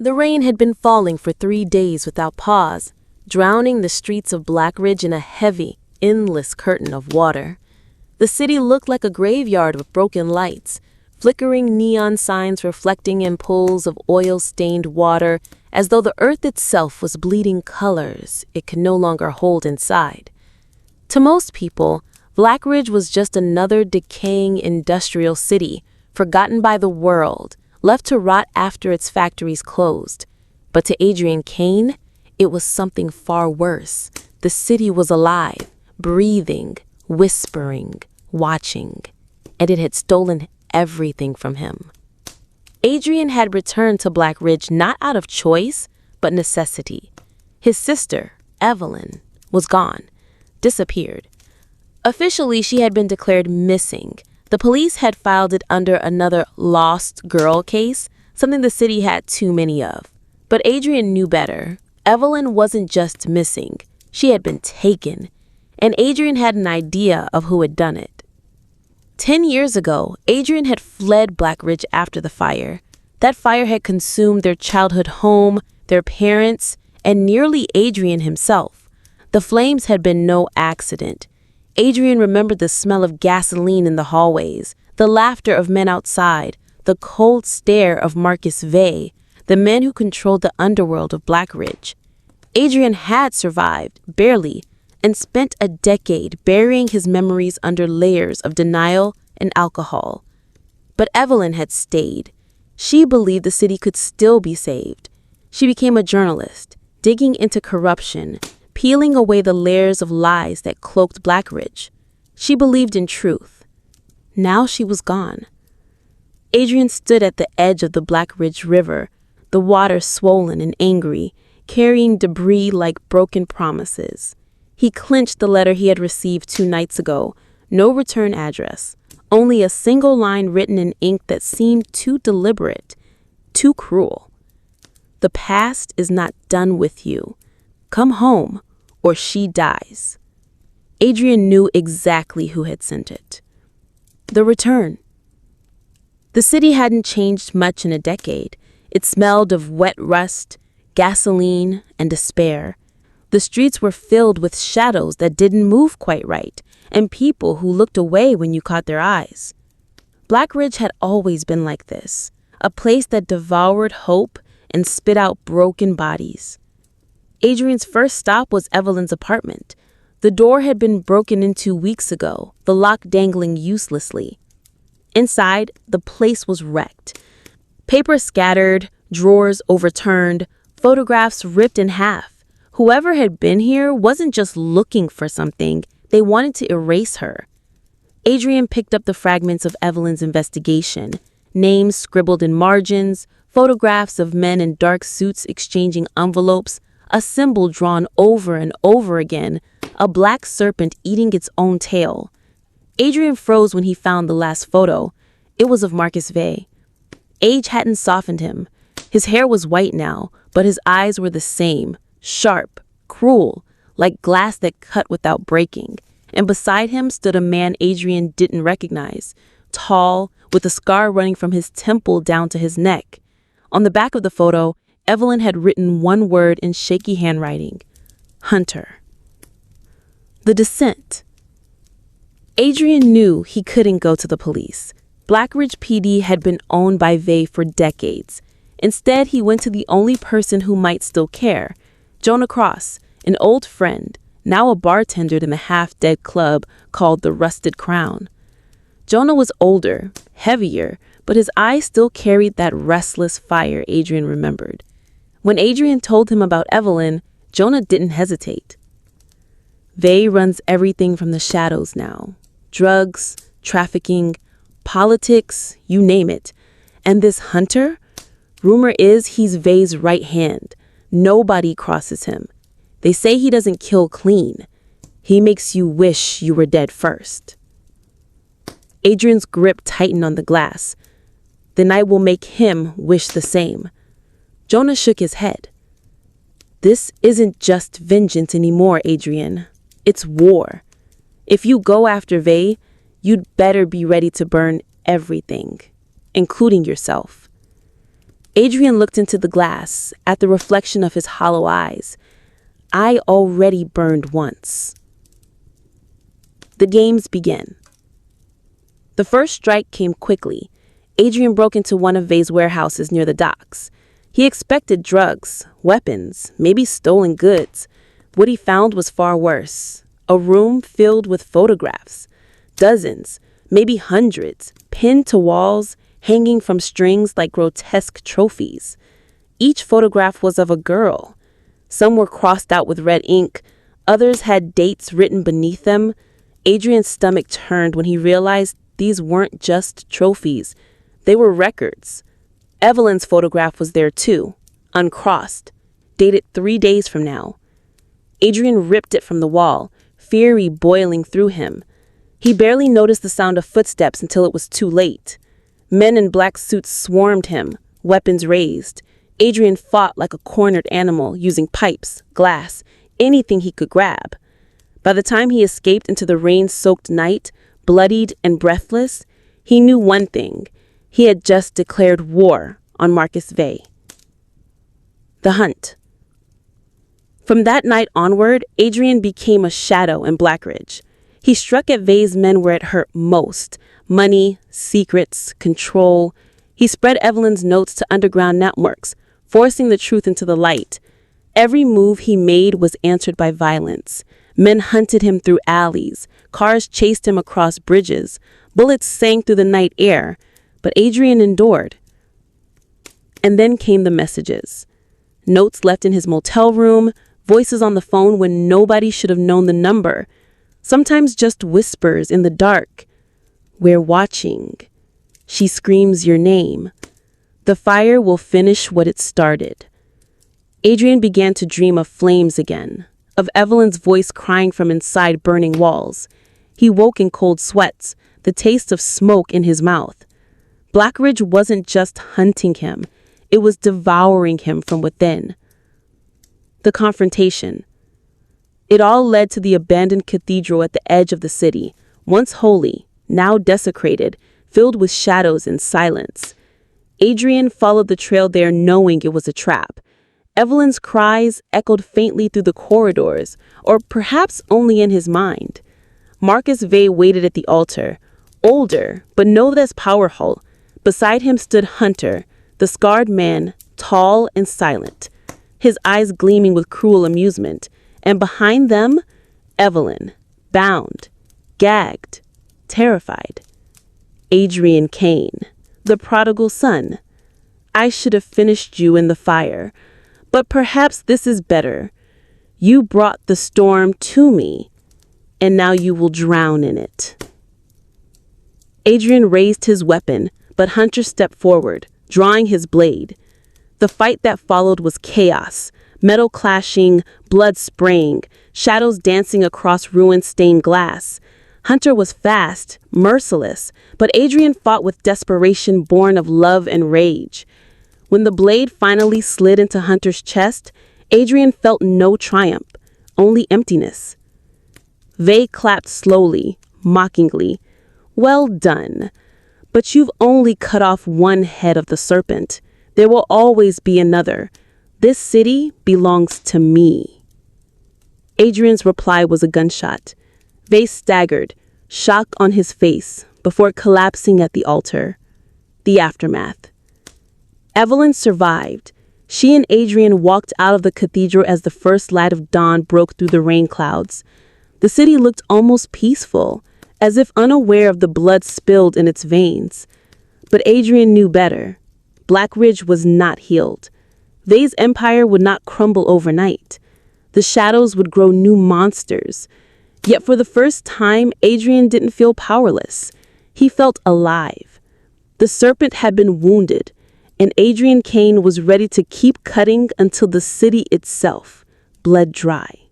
The rain had been falling for 3 days without pause, drowning the streets of Blackridge in a heavy, endless curtain of water. The city looked like a graveyard with broken lights, flickering neon signs reflecting in pools of oil-stained water, as though the earth itself was bleeding colors it could no longer hold inside. To most people, Blackridge was just another decaying industrial city, forgotten by the world, left to rot after its factories closed. But to Adrian Kane, it was something far worse. The city was alive, breathing, whispering, watching, and it had stolen everything from him. Adrian had returned to Blackridge not out of choice, but necessity. His sister, Evelyn, was gone, disappeared. Officially, she had been declared missing. The police had filed it under another lost girl case, something the city had too many of. But Adrian knew better. Evelyn wasn't just missing, she had been taken, and Adrian had an idea of who had done it. 10 years ago, Adrian had fled Blackridge after the fire. That fire had consumed their childhood home, their parents, and nearly Adrian himself. The flames had been no accident. Adrian remembered the smell of gasoline in the hallways, the laughter of men outside, the cold stare of Marcus Vey, the man who controlled the underworld of Blackridge. Adrian had survived, barely, and spent a decade burying his memories under layers of denial and alcohol. But Evelyn had stayed. She believed the city could still be saved. She became a journalist, digging into corruption, peeling away the layers of lies that cloaked Blackridge. She believed in truth. Now she was gone. Adrian stood at the edge of the Blackridge River, the water swollen and angry, carrying debris like broken promises. He clenched the letter he had received 2 nights ago. No return address, only a single line written in ink that seemed too deliberate, too cruel. The past is not done with you. Come home, or she dies. Adrian knew exactly who had sent it. The return. The city hadn't changed much in a decade. It smelled of wet rust, gasoline, and despair. The streets were filled with shadows that didn't move quite right, and people who looked away when you caught their eyes. Blackridge had always been like this, a place that devoured hope and spit out broken bodies. Adrian's first stop was Evelyn's apartment. The door had been broken into weeks ago, the lock dangling uselessly. Inside, the place was wrecked. Paper scattered, drawers overturned, photographs ripped in half. Whoever had been here wasn't just looking for something, they wanted to erase her. Adrian picked up the fragments of Evelyn's investigation, names scribbled in margins, photographs of men in dark suits exchanging envelopes, a symbol drawn over and over again, a black serpent eating its own tail. Adrian froze when he found the last photo. It was of Marcus Vey. Age hadn't softened him. His hair was white now, but his eyes were the same, sharp, cruel, like glass that cut without breaking. And beside him stood a man Adrian didn't recognize, tall, with a scar running from his temple down to his neck. On the back of the photo, Evelyn had written one word in shaky handwriting: Hunter. The descent. Adrian knew he couldn't go to the police. Blackridge PD had been owned by Vey for decades. Instead, he went to the only person who might still care, Jonah Cross, an old friend, now a bartender in the half-dead club called the Rusted Crown. Jonah was older, heavier, but his eyes still carried that restless fire Adrian remembered. When Adrian told him about Evelyn, Jonah didn't hesitate. Vey runs everything from the shadows now. Drugs, trafficking, politics, you name it. And this Hunter? Rumor is he's Vey's right hand. Nobody crosses him. They say he doesn't kill clean. He makes you wish you were dead first. Adrian's grip tightened on the glass. The night will make him wish the same. Jonah shook his head. This isn't just vengeance anymore, Adrian. It's war. If you go after Vey, you'd better be ready to burn everything, including yourself. Adrian looked into the glass, at the reflection of his hollow eyes. I already burned once. The games began. The first strike came quickly. Adrian broke into one of Vey's warehouses near the docks. He expected drugs, weapons, maybe stolen goods. What he found was far worse. A room filled with photographs. Dozens, maybe hundreds, pinned to walls, hanging from strings like grotesque trophies. Each photograph was of a girl. Some were crossed out with red ink. Others had dates written beneath them. Adrian's stomach turned when he realized these weren't just trophies. They were records. Evelyn's photograph was there too, uncrossed, dated 3 days from now. Adrian ripped it from the wall, fury boiling through him. He barely noticed the sound of footsteps until it was too late. Men in black suits swarmed him, weapons raised. Adrian fought like a cornered animal, using pipes, glass, anything he could grab. By the time he escaped into the rain-soaked night, bloodied and breathless, he knew one thing. He had just declared war on Marcus Vey. The hunt. From that night onward, Adrian became a shadow in Blackridge. He struck at Vey's men where it hurt most: money, secrets, control. He spread Evelyn's notes to underground networks, forcing the truth into the light. Every move he made was answered by violence. Men hunted him through alleys. Cars chased him across bridges. Bullets sang through the night air. But Adrian endured. And then came the messages. Notes left in his motel room, voices on the phone when nobody should have known the number. Sometimes just whispers in the dark. We're watching. She screams your name. The fire will finish what it started. Adrian began to dream of flames again, of Evelyn's voice crying from inside burning walls. He woke in cold sweats, the taste of smoke in his mouth. Blackridge wasn't just hunting him, it was devouring him from within. The confrontation. It all led to the abandoned cathedral at the edge of the city, once holy, now desecrated, filled with shadows and silence. Adrian followed the trail there knowing it was a trap. Evelyn's cries echoed faintly through the corridors, or perhaps only in his mind. Marcus Vey waited at the altar, older, but no less powerful. Beside him stood Hunter, the scarred man, tall and silent, his eyes gleaming with cruel amusement, and behind them, Evelyn, bound, gagged, terrified. Adrian Kane, the prodigal son. I should have finished you in the fire, but perhaps this is better. You brought the storm to me, and now you will drown in it. Adrian raised his weapon, but Hunter stepped forward, drawing his blade. The fight that followed was chaos, metal clashing, blood spraying, shadows dancing across ruin-stained glass. Hunter was fast, merciless, but Adrian fought with desperation born of love and rage. When the blade finally slid into Hunter's chest, Adrian felt no triumph, only emptiness. Vey clapped slowly, mockingly. Well done. But you've only cut off one head of the serpent. There will always be another. This city belongs to me. Adrian's reply was a gunshot. Vey staggered, shock on his face, before collapsing at the altar. The aftermath. Evelyn survived. She and Adrian walked out of the cathedral as the first light of dawn broke through the rain clouds. The city looked almost peaceful, as if unaware of the blood spilled in its veins. But Adrian knew better. Blackridge was not healed. Vey's empire would not crumble overnight. The shadows would grow new monsters. Yet for the first time, Adrian didn't feel powerless. He felt alive. The serpent had been wounded, and Adrian Kane was ready to keep cutting until the city itself bled dry.